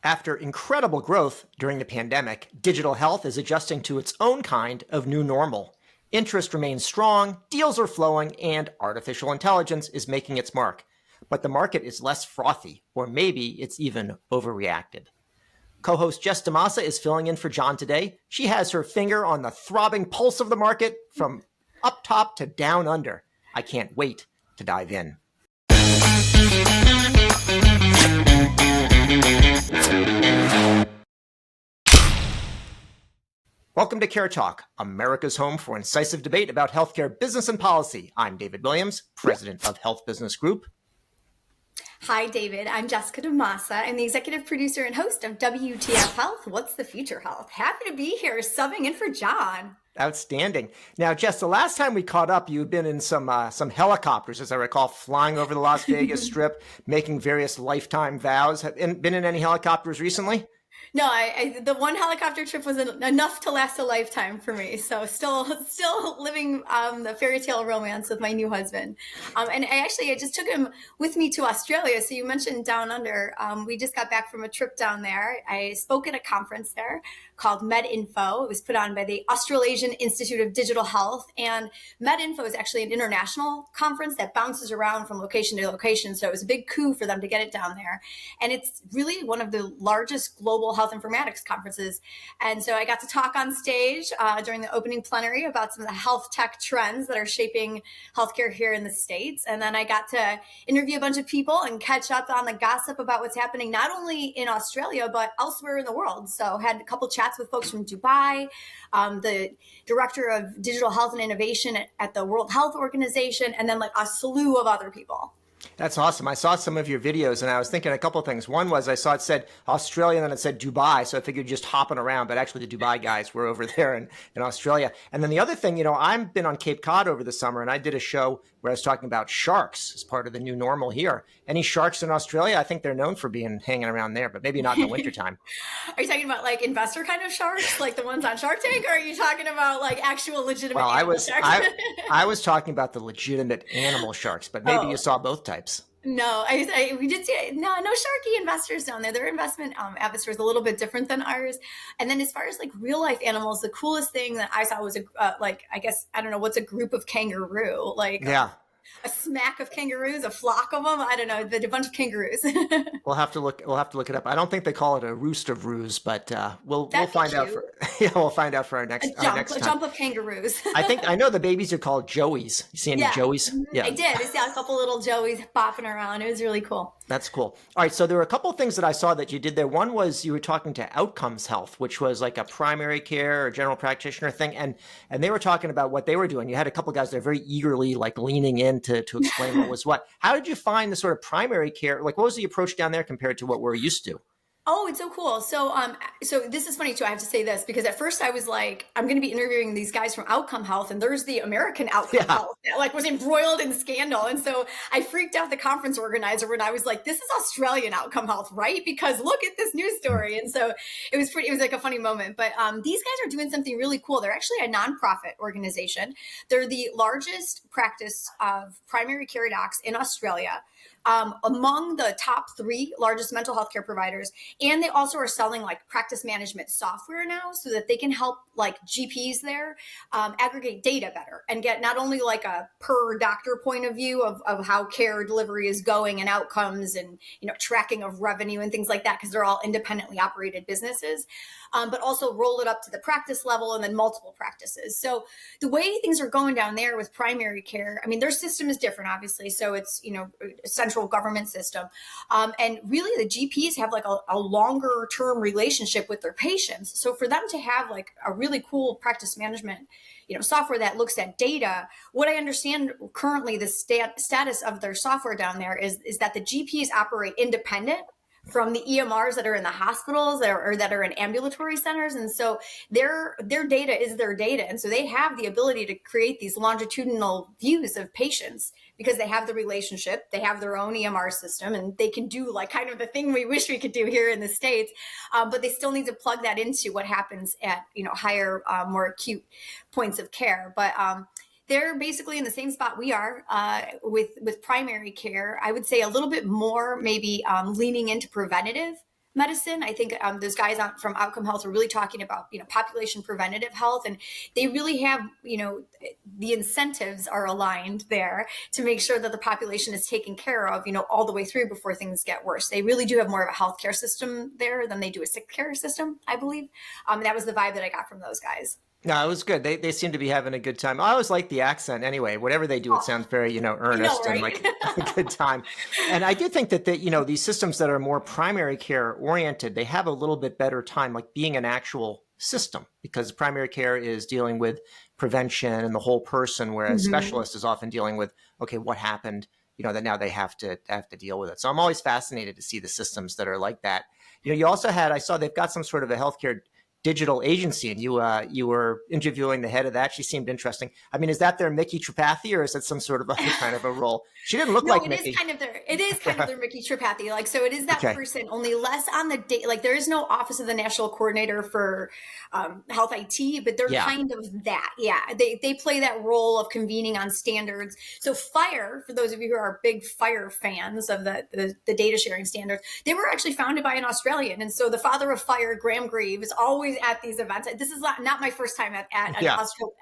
After incredible growth during the pandemic, digital health is adjusting to its own kind of new normal. Interest remains strong, deals are flowing, and artificial intelligence is making its mark. But the market is less frothy, or maybe it's even overreacted. Co-host Jess DaMassa is filling in for John today. She has her finger on the throbbing pulse of the market from up top to down under. I can't wait to dive in. Welcome to CareTalk, America's home for incisive debate about healthcare business and policy. I'm David Williams, president of Health Business Group. Hi, David. I'm Jessica DaMassa. I'm the executive producer and host of WTF Health. What's the Future Health? Happy to be here, subbing in for John. Outstanding. Now, Jess, the last time we caught up, you've been in some helicopters, as I recall, flying over the Las Vegas Strip, making various lifetime vows. Have been in any helicopters recently? No, the one helicopter trip was enough to last a lifetime for me. So still living the fairy tale romance with my new husband. And I just took him with me to Australia. So you mentioned Down Under. We just got back from a trip down there. I spoke at a conference there called MedInfo. It was put on by the Australasian Institute of Digital Health. And MedInfo is actually an international conference that bounces around from location to location. So it was a big coup for them to get it down there. And it's really one of the largest global health informatics conferences. And so I got to talk on stage during the opening plenary about some of the health tech trends that are shaping healthcare here in the States. And then I got to interview a bunch of people and catch up on the gossip about what's happening not only in Australia, but elsewhere in the world. So had a couple chats with folks from Dubai, the director of digital health and innovation at the World Health Organization, and then like a slew of other people. That's awesome. I saw some of your videos and I was thinking a couple of things. One was I saw it said Australia and then it said Dubai. So I figured just hopping around, but actually the Dubai guys were over there in Australia. And then the other thing, I've been on Cape Cod over the summer and I did a show where I was talking about sharks as part of the new normal here. Any sharks in Australia? I think they're known for hanging around there, but maybe not in the wintertime. Are you talking about like investor kind of sharks, like the ones on Shark Tank, or are you talking about like actual legitimate animal sharks? I was talking about the legitimate animal sharks, but maybe you saw both types. No, we did see no sharky investors down there. Their investment atmosphere is a little bit different than ours. And then as far as like real life animals, the coolest thing that I saw was what's a group of kangaroo? A smack of kangaroos, a flock of them. I don't know, a bunch of kangaroos. We'll have to look it up. I don't think they call it a roost of roos, but we'll find out. We'll find out for our next time. A jump of kangaroos. I know the babies are called joeys. You see any joeys? Yeah, I did. I saw a couple little joeys bopping around. It was really cool. That's cool. All right, so there were a couple of things that I saw that you did there. One was you were talking to Outcomes Health, which was like a primary care or general practitioner thing, and they were talking about what they were doing. You had a couple of guys that are very eagerly like leaning in to explain what was what. How did you find the sort of primary care? Like, what was the approach down there compared to what we're used to? Oh, it's so cool. So this is funny too. I have to say this because at first I was like, I'm going to be interviewing these guys from Outcome Health, and there's the American Outcome Health that like was embroiled in scandal. And so I freaked out the conference organizer when I was like, this is Australian Outcome Health, right? Because look at this news story. And so it was like a funny moment. But these guys are doing something really cool. They're actually a nonprofit organization. They're the largest practice of primary care docs in Australia. Among the top 3 largest mental health care providers. And they also are selling like practice management software now so that they can help like GPs there aggregate data better and get not only like a per doctor point of view of how care delivery is going and outcomes and, tracking of revenue and things like that, because they're all independently operated businesses, but also roll it up to the practice level and then multiple practices. So the way things are going down there with primary care, I mean, their system is different, obviously. So it's, a central government system. And really the GPs have like a longer term relationship with their patients. So for them to have like a really cool practice management, software that looks at data, what I understand currently the status of their software down there is that the GPs operate independent from the EMRs that are in the hospitals or that are in ambulatory centers. And so their data is their data. And so they have the ability to create these longitudinal views of patients because they have the relationship, they have their own EMR system, and they can do like kind of the thing we wish we could do here in the States. But they still need to plug that into what happens at, higher, more acute points of care. But they're basically in the same spot we are with primary care. I would say a little bit more maybe leaning into preventative medicine. I think those guys from Outcome Health are really talking about, population preventative health, and they really have, the incentives are aligned there to make sure that the population is taken care of, all the way through before things get worse. They really do have more of a healthcare system there than they do a sick care system, I believe. That was the vibe that I got from those guys. No, it was good. They seem to be having a good time. I always like the accent anyway. Whatever they do, it sounds very, earnest right? and like a good time. And I do think that these systems that are more primary care oriented, they have a little bit better time, like being an actual system, because primary care is dealing with prevention and the whole person, whereas specialist is often dealing with, okay, what happened, that now they have to deal with it. So I'm always fascinated to see the systems that are like that. You also I saw they've got some sort of a healthcare digital agency, and you were interviewing the head of that. She seemed interesting. I mean, is that their Mickey Tripathi, or is it some sort of other kind of a role? She didn't look like Mickey. It is kind of their Mickey Tripathi. Like, so it is that person, only less on the date. Like, there is no office of the national coordinator for health IT, but they're kind of that. Yeah, they play that role of convening on standards. So FHIR, for those of you who are big FHIR fans of the data sharing standards, they were actually founded by an Australian, and so the father of FHIR, Graham Greaves, is always at these events. This is not my first time at an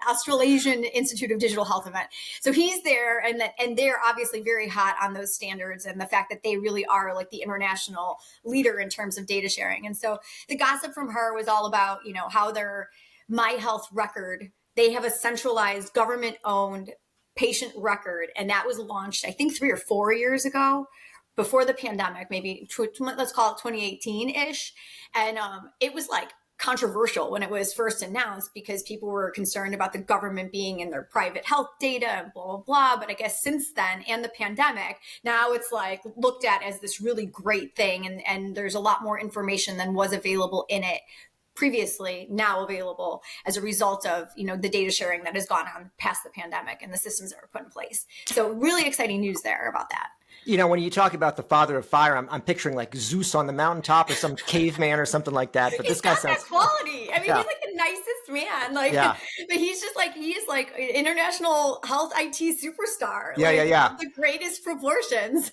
Australasian Institute of Digital Health event. So he's there, and they're obviously very hot on those standards and the fact that they really are like the international leader in terms of data sharing. And so the gossip from her was all about, how their My Health record, they have a centralized government-owned patient record, and that was launched, I think, 3 or 4 years ago, before the pandemic, maybe let's call it 2018-ish. And it was like controversial when it was first announced because people were concerned about the government being in their private health data and blah, blah, blah. But I guess since then and the pandemic, now it's like looked at as this really great thing. And there's a lot more information than was available in it previously, now available as a result of, the data sharing that has gone on past the pandemic and the systems that were put in place. So really exciting news there about that. When you talk about the father of FHIR, I'm picturing like Zeus on the mountaintop or some caveman or something like that. But this guy sounds that quality. I mean, he's like the nicest man. Like, but he's like international health IT superstar. The greatest proportions.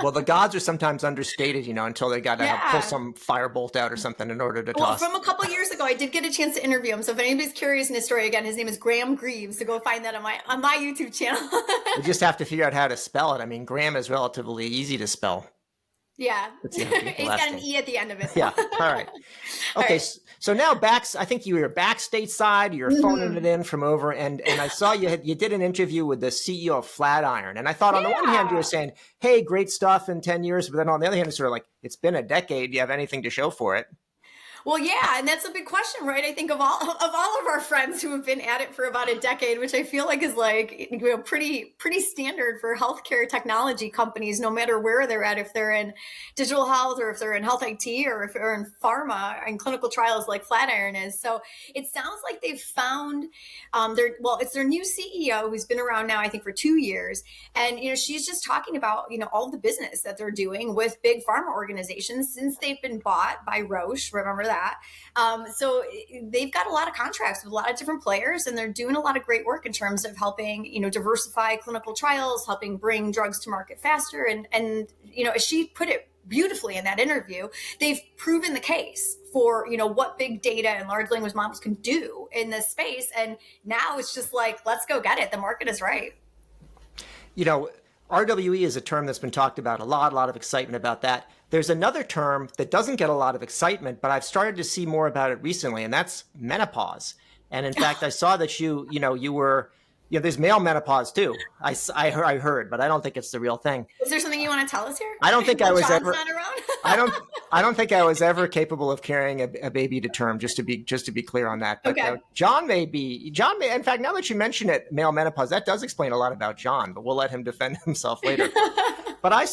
Well, the gods are sometimes understated, until they got to pull some firebolt out or something in order to toss. From a couple of years ago, I did get a chance to interview him. So if anybody's curious in his story, again, his name is Graham Greaves. So go find that on my YouTube channel. We just have to figure out how to spell it. I mean, Graham is relatively easy to spell. Yeah. He's got an E at the end of it. Yeah. All right. Okay. So now I think you were back stateside, you're phoning it in from over, and I saw you did an interview with the CEO of Flatiron. And I thought on the one hand, you were saying, hey, great stuff in 10 years. But then on the other hand, it's sort of like, it's been a decade. Do you have anything to show for it? Well, yeah, and that's a big question, right? I think of all of our friends who have been at it for about a decade, which I feel like is like pretty standard for healthcare technology companies, no matter where they're at, if they're in digital health or if they're in health IT or if they're in pharma and clinical trials like Flatiron is. So it sounds like they've found it's their new CEO who's been around now, I think, for 2 years, and she's just talking about all the business that they're doing with big pharma organizations since they've been bought by Roche. Remember that. So they've got a lot of contracts with a lot of different players, and they're doing a lot of great work in terms of helping, diversify clinical trials, helping bring drugs to market faster. And as she put it beautifully in that interview, they've proven the case for, what big data and large language models can do in this space. And now it's just like, let's go get it. The market is right. RWE is a term that's been talked about a lot of excitement about that. There's another term that doesn't get a lot of excitement, but I've started to see more about it recently, and that's menopause. And in fact, I saw that you were, there's male menopause too. I heard, but I don't think it's the real thing. Is there something you want to tell us here? I don't think I was ever. Not around? I don't think I was ever capable of carrying a baby to term. Just to be clear on that. But okay. John may. In fact, now that you mention it, male menopause, that does explain a lot about John. But we'll let him defend himself later. But I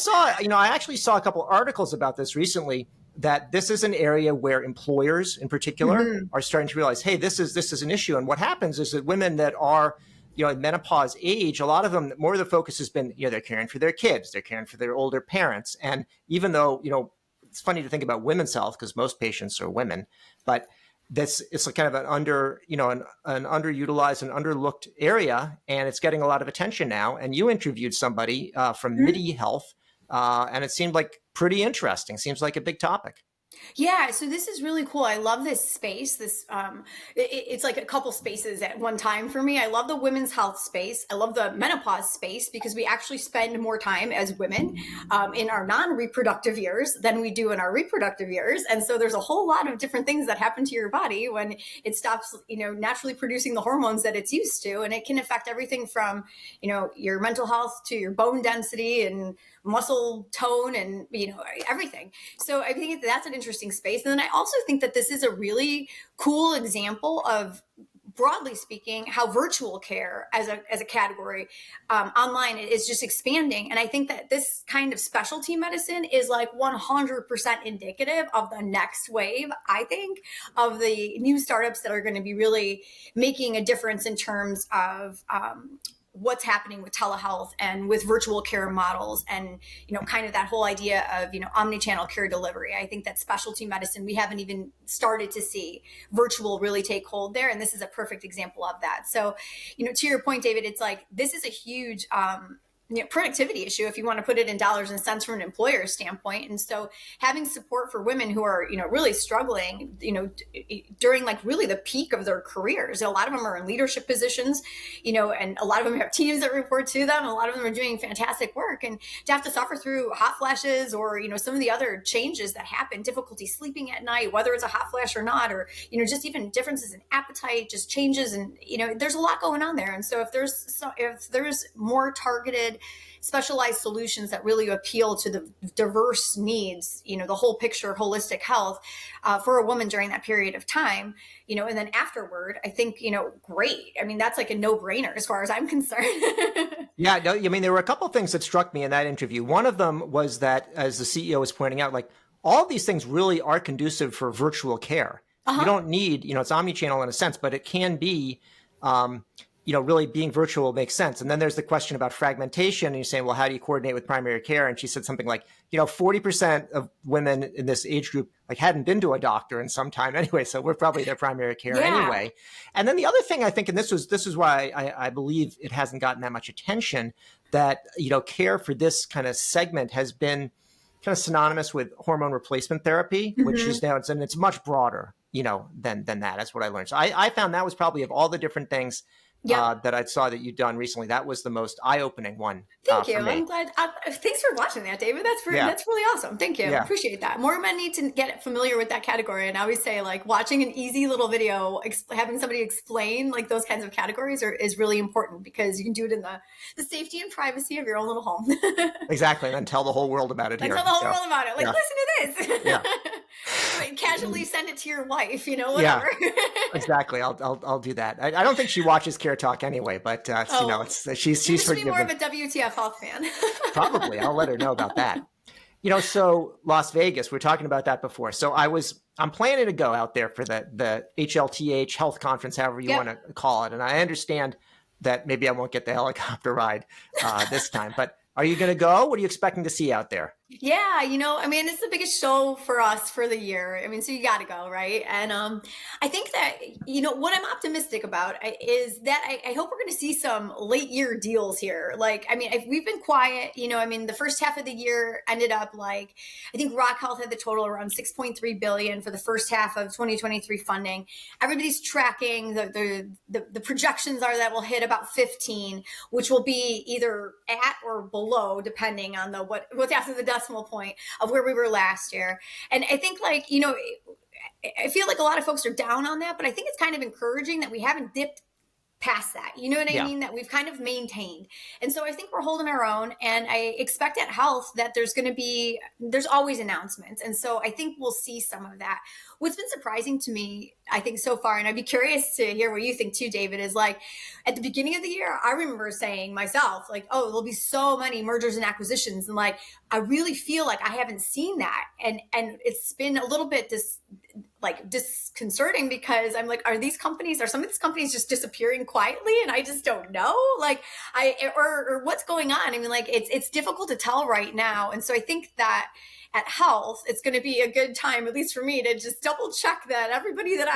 actually saw a couple articles about this recently, that this is an area where employers in particular are starting to realize, hey, this is an issue. And what happens is that women that are, in menopause age, a lot of them, more of the focus has been, they're caring for their kids, they're caring for their older parents. And even though, it's funny to think about women's health because most patients are women, but it's kind of an underutilized and underlooked area, and it's getting a lot of attention now. And you interviewed somebody from MIDI Health, and it seemed like pretty interesting. Seems like a big topic. Yeah, so this is really cool. I love this space. It's like a couple spaces at one time for me. I love the women's health space. I love the menopause space because we actually spend more time as women in our non-reproductive years than we do in our reproductive years. And so there's a whole lot of different things that happen to your body when it stops, naturally producing the hormones that it's used to, and it can affect everything from, your mental health to your bone density and muscle tone and everything. So I think that's an interesting space. And then I also think that this is a really cool example of, broadly speaking, how virtual care as a category online is just expanding. And I think that this kind of specialty medicine is like 100% indicative of the next wave, I think, of the new startups that are going to be really making a difference in terms of what's happening with telehealth and with virtual care models, and kind of that whole idea of omni-channel care delivery. I think that specialty medicine, we haven't even started to see virtual really take hold there, and this is a perfect example of that. So to your point, David, it's like this is a huge productivity issue, if you want to put it in dollars and cents from an employer standpoint. And so having support for women who are, really struggling, during like really the peak of their careers. A lot of them are in leadership positions, and a lot of them have teams that report to them. A lot of them are doing fantastic work, and to have to suffer through hot flashes or, some of the other changes that happen, difficulty sleeping at night, whether it's a hot flash or not, or, just even differences in appetite, just changes. And, there's a lot going on there. And so if there's more targeted specialized solutions that really appeal to the diverse needs, the whole picture, holistic health for a woman during that period of time, and then afterward, I think, great. I mean, that's like a no-brainer as far as I'm concerned. Yeah, no, I mean, there were a couple of things that struck me in that interview. One of them was that, as the CEO was pointing out, like all these things really are conducive for virtual care. You don't need, it's omni-channel in a sense, but it can be, really being virtual makes sense. And then there's the question about fragmentation. And you're saying, well, how do you coordinate with primary care? And she said something like, 40% of women in this age group like hadn't been to a doctor in some time anyway. So we're probably their primary care anyway. And then the other thing I think, and this is why I believe it hasn't gotten that much attention, that, care for this kind of segment has been kind of synonymous with hormone replacement therapy, which is now, it's much broader, than that. That's what I learned. So I found that was probably, of all the different things that I saw that you'd done recently, that was the most eye-opening one. Thank you. I'm glad. Thanks for watching that, David. That's really awesome. Thank you. Appreciate that. More men need to get familiar with that category. And I always say, like, watching an easy little video, having somebody explain like those kinds of categories is really important, because you can do it in the safety and privacy of your own little home. Exactly. And then tell the whole world about it here. Tell the whole world about it. Like, listen to this. Casually send it to your wife, whatever. Exactly. I'll do that. I don't think she watches CareTalk anyway, but she's forgiven. Be more of a WTF Health fan. Probably. I'll let her know about that. So Las Vegas, we were talking about that before. So I'm planning to go out there for the HLTH health conference, however you want to call it. And I understand that maybe I won't get the helicopter ride this time, but are you going to go? What are you expecting to see out there? Yeah, I mean, it's the biggest show for us for the year. I mean, so you got to go, right? And I think that, what I'm optimistic about is that I hope we're going to see some late year deals here. Like, I mean, we've been quiet, the first half of the year ended up like, I think Rock Health had the total around $6.3 billion for the first half of 2023 funding. Everybody's tracking the projections are that we'll hit about 15, which will be either at or below, depending on what's after the decimal point of where we were last year. And I think, like, I feel like a lot of folks are down on that, but I think it's kind of encouraging that we haven't dipped past that. You know what I mean? That we've kind of maintained. And so I think we're holding our own. And I expect at Health that there's always announcements. And so I think we'll see some of that. What's been surprising to me, I think, so far, and I'd be curious to hear what you think too, David, is like at the beginning of the year, I remember saying myself, like, oh, there'll be so many mergers and acquisitions. And like, I really feel like I haven't seen that. And it's been a little bit disconcerting, because I'm like, are some of these companies just disappearing quietly and I just don't know? Like, or what's going on? I mean, like, it's difficult to tell right now. And so I think that at Health, it's going to be a good time, at least for me, to just double check that everybody that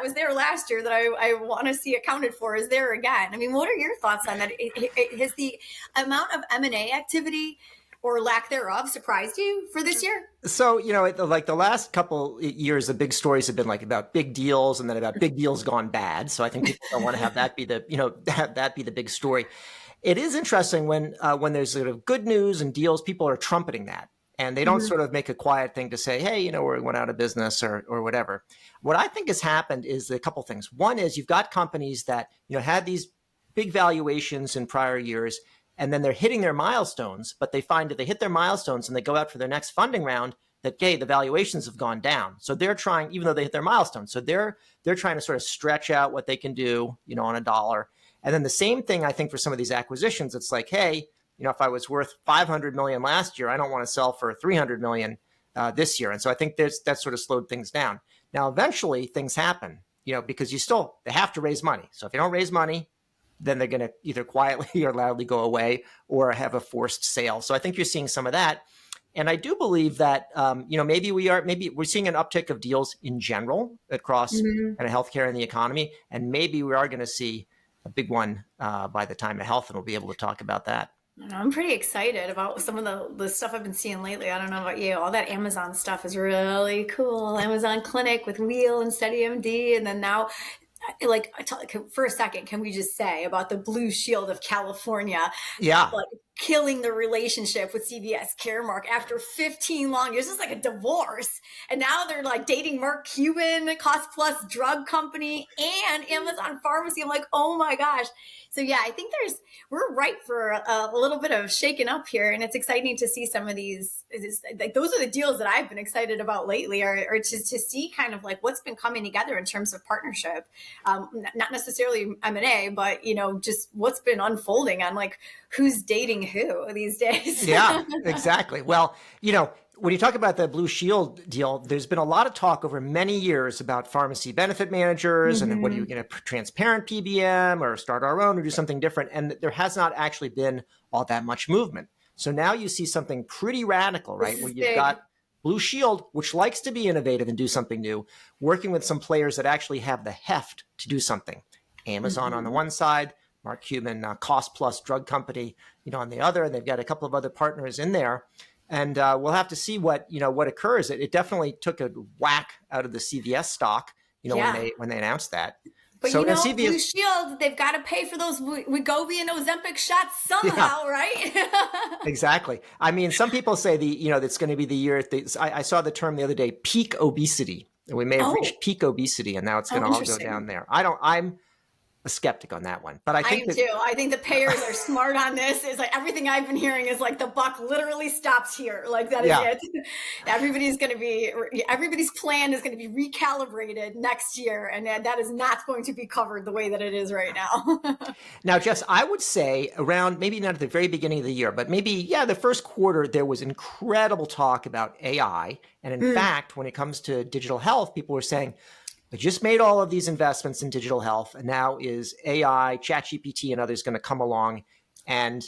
was there last year that I want to see accounted for is there again. I mean, what are your thoughts on that? Has the amount of M&A activity or lack thereof surprised you for this year? So, like the last couple years, the big stories have been like about big deals and then about big deals gone bad. So I think people don't want to have that be the, have that be the big story. It is interesting when there's sort of good news and deals, people are trumpeting that. And they don't sort of make a quiet thing to say, hey, we went out of business or whatever. What I think has happened is a couple things. One is you've got companies that, had these big valuations in prior years, and then they're hitting their milestones, but they find that they hit their milestones and they go out for their next funding round, that, hey, the valuations have gone down. So they're trying, even though they hit their milestones, so they're trying to sort of stretch out what they can do, on a dollar. And then the same thing, I think, for some of these acquisitions, it's like, hey, if I was worth 500 million last year, I don't want to sell for 300 million this year. And so I think that sort of slowed things down. Now, eventually things happen, because they have to raise money. So if you don't raise money, then they're going to either quietly or loudly go away or have a forced sale. So I think you're seeing some of that. And I do believe that, maybe we're seeing an uptick of deals in general across kind of healthcare and the economy. And maybe we are going to see a big one by the time of health, and we'll be able to talk about that. I'm pretty excited about some of the stuff I've been seeing lately. I don't know about you. All that Amazon stuff is really cool. Amazon Clinic with Wheel and SteadyMD. And then now, for a second, can we just say about the Blue Shield of California? Yeah. Killing the relationship with CVS Caremark after 15 long years. It's like a divorce. And now they're like dating Mark Cuban, Cost Plus drug company, and Amazon Pharmacy. I'm like, oh my gosh. So yeah, I think we're ripe for a little bit of shaking up here. And it's exciting to see some of these, those are the deals that I've been excited about lately, or to see kind of like what's been coming together in terms of partnership. Not necessarily M&A, but, just what's been unfolding on like who's dating who these days. Yeah, exactly. Well, when you talk about the Blue Shield deal, there's been a lot of talk over many years about pharmacy benefit managers and what are you going to transparent PBM or start our own or do something different. And there has not actually been all that much movement. So now you see something pretty radical, right? Where you've got Blue Shield, which likes to be innovative and do something new, working with some players that actually have the heft to do something. Amazon on the one side, Mark Cuban, Cost Plus drug company, on the other, and they've got a couple of other partners in there. And we'll have to see what occurs. It definitely took a whack out of the CVS stock, when they announced that. But CVS, Blue Shield, they've got to pay for those Wegovy and Ozempic shots somehow, right? Exactly. I mean, some people say that's going to be the year. I saw the term the other day, peak obesity. We may have reached peak obesity, and now it's going to all go down there. I'm a skeptic on that one, but I am too. I think the payers are smart on this. Is like everything I've been hearing is like the buck literally stops here. Like that is it. Everybody's plan is going to be recalibrated next year, and that is not going to be covered the way that it is right now. Now, Jess, I would say around maybe not at the very beginning of the year, but maybe the first quarter there was incredible talk about AI, and in fact, when it comes to digital health, people were saying, I just made all of these investments in digital health, and now is AI, ChatGPT, and others going to come along and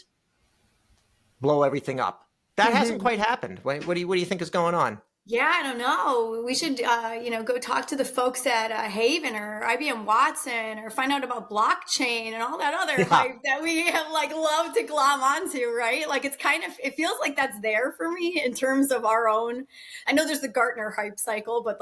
blow everything up? That hasn't quite happened. What do you think is going on? Yeah, I don't know. We should, go talk to the folks at Haven or IBM Watson or find out about blockchain and all that other hype that we have love to glom onto, right? Like it feels like that's there for me in terms of our own. I know there's the Gartner hype cycle, but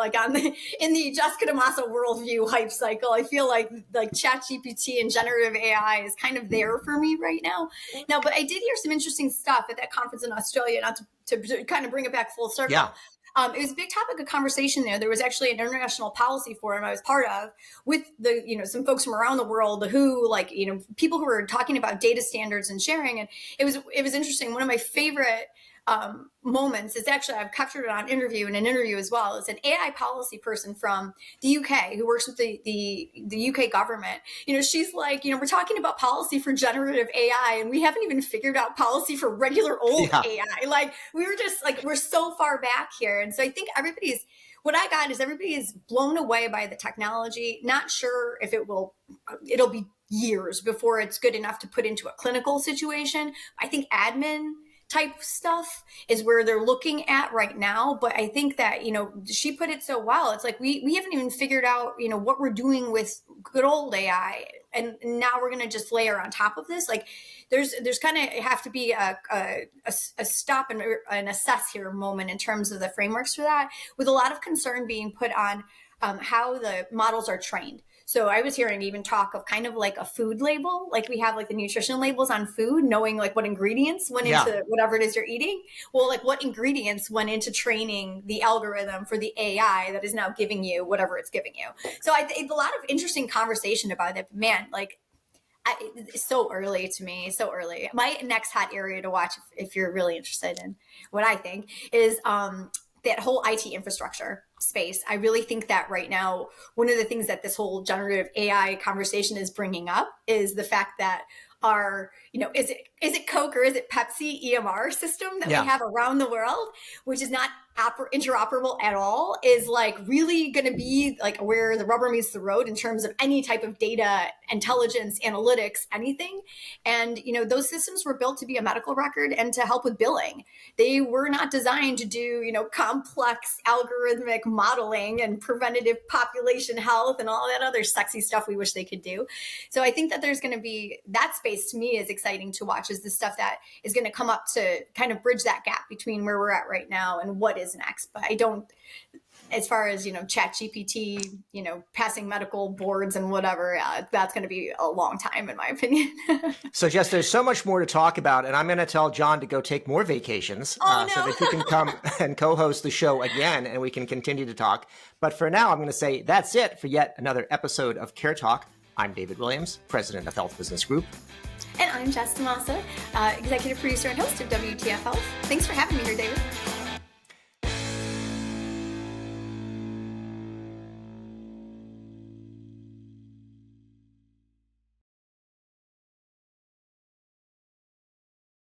in the Jessica DaMassa worldview hype cycle, I feel like ChatGPT and generative AI is kind of there for me right now. Now, but I did hear some interesting stuff at that conference in Australia, not to kind of bring it back full circle. Yeah. It was a big topic of conversation there. There was actually an international policy forum I was part of with some folks from around the world who people who were talking about data standards and sharing. And it was interesting. One of my favorite moments is actually, I've captured it on an interview as well. It's an AI policy person from the UK who works with the UK government. She's like, we're talking about policy for generative AI and we haven't even figured out policy for regular old AI. We were just we're so far back here. And so I think what I got is everybody is blown away by the technology. Not sure if it'll be years before it's good enough to put into a clinical situation. I think admin type stuff is where they're looking at right now. But I think that, she put it so well. It's like, we haven't even figured out, what we're doing with good old AI. And now we're going to just layer on top of this. Like there's kind of have to be a stop and assess here moment in terms of the frameworks for that, with a lot of concern being put on how the models are trained. So I was hearing even talk of kind of like a food label, like we have like the nutrition labels on food, knowing like what ingredients went into whatever it is you're eating. Well, like what ingredients went into training the algorithm for the AI that is now giving you whatever it's giving you. So a lot of interesting conversation about it. Man, like it's so early to me, so early. My next hot area to watch, if you're really interested in what I think, is that whole IT infrastructure space. I really think that right now, one of the things that this whole generative AI conversation is bringing up is the fact that our, is it Coke or is it Pepsi EMR system that we have around the world, which is not interoperable at all, is like really going to be like where the rubber meets the road in terms of any type of data, intelligence, analytics, anything. And, those systems were built to be a medical record and to help with billing. They were not designed to do, complex algorithmic modeling and preventative population health and all that other sexy stuff we wish they could do. So I think that there's going to be that space, to me, is exciting to watch, is the stuff that is going to come up to kind of bridge that gap between where we're at right now and what is next. But I don't, as far as, Chat GPT, passing medical boards and whatever, that's going to be a long time, in my opinion. So Jess, there's so much more to talk about, and I'm going to tell John to go take more vacations so that he can come and co-host the show again, and we can continue to talk. But for now, I'm going to say that's it for yet another episode of CareTalk. I'm David Williams, president of Health Business Group. And I'm Jess DaMassa, executive producer and host of WTF Health. Thanks for having me